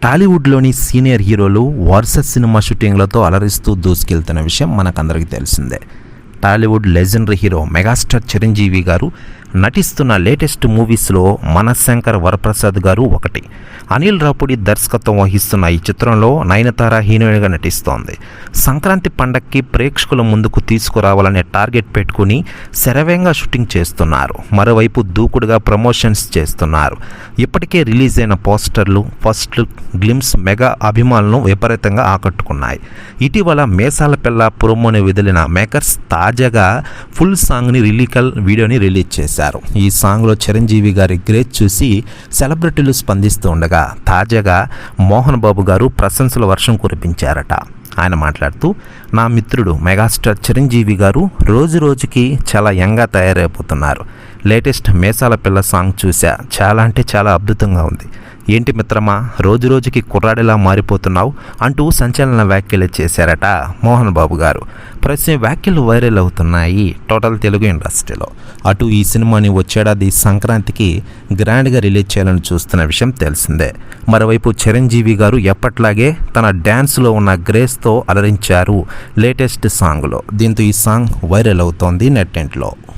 టాలీవుడ్లోని senior హీరోలు వరుస cinema షూటింగ్లతో అలరిస్తూ దూసుకెళ్తున్న విషయం మనకందరికీ తెలిసిందే. Tollywood legendary hero megastar Chiranjeevi గారు నటిస్తున్న లేటెస్ట్ మూవీస్లో మనశంకర్ వరప్రసాద్ గారు ఒకటి. అనిల్ రాపుడి దర్శకత్వం వహిస్తున్న ఈ చిత్రంలో నయనతార హీరోయిన్గా నటిస్తోంది. సంక్రాంతి పండగకి ప్రేక్షకుల ముందుకు తీసుకురావాలనే టార్గెట్ పెట్టుకుని శరవేగంగా షూటింగ్ చేస్తున్నారు. మరోవైపు దూకుడుగా ప్రమోషన్స్ చేస్తున్నారు. ఇప్పటికే రిలీజ్ అయిన పోస్టర్లు, ఫస్ట్ లుక్ గ్లిమ్స్ మెగా అభిమానులను విపరీతంగా ఆకట్టుకున్నాయి. ఇటీవల మేసాల పిల్ల ప్రోమోని వదిలిన మేకర్స్ తాజాగా ఫుల్ సాంగ్ని లిరికల్ వీడియోని రిలీజ్ చేశారు. ఈ సాంగ్లో చిరంజీవి గారి గ్రేస్ చూసి సెలబ్రిటీలు స్పందిస్తూ ఉండగా తాజాగా మోహన్ బాబు గారు ప్రశంసల వర్షం కురిపించారట. ఆయన మాట్లాడుతూ, నా మిత్రుడు మెగాస్టార్ చిరంజీవి గారు రోజు రోజుకి చాలా యంగ్గా తయారైపోతున్నారు. లేటెస్ట్ మేసాల పిల్ల సాంగ్ చూసా, చాలా అంటే చాలా అద్భుతంగా ఉంది. ఏంటి మిత్రమా, రోజు రోజుకి కుర్రాడిలా మారిపోతున్నావు అంటూ సంచలన వ్యాఖ్యలు చేశారట మోహన్ బాబు గారు. ప్రస్తుతం వ్యాఖ్యలు వైరల్ అవుతున్నాయి టోటల్ తెలుగు ఇండస్ట్రీలో. అటు ఈ సినిమాని వచ్చేడాది సంక్రాంతికి గ్రాండ్గా రిలీజ్ చేయాలని చూస్తున్న విషయం తెలిసిందే. మరోవైపు చిరంజీవి గారు ఎప్పట్లాగే తన డ్యాన్స్లో ఉన్న గ్రేస్తో అలరించారు లేటెస్ట్ సాంగ్లో. దీంతో ఈ సాంగ్ వైరల్ అవుతోంది నెట్టింట్లో.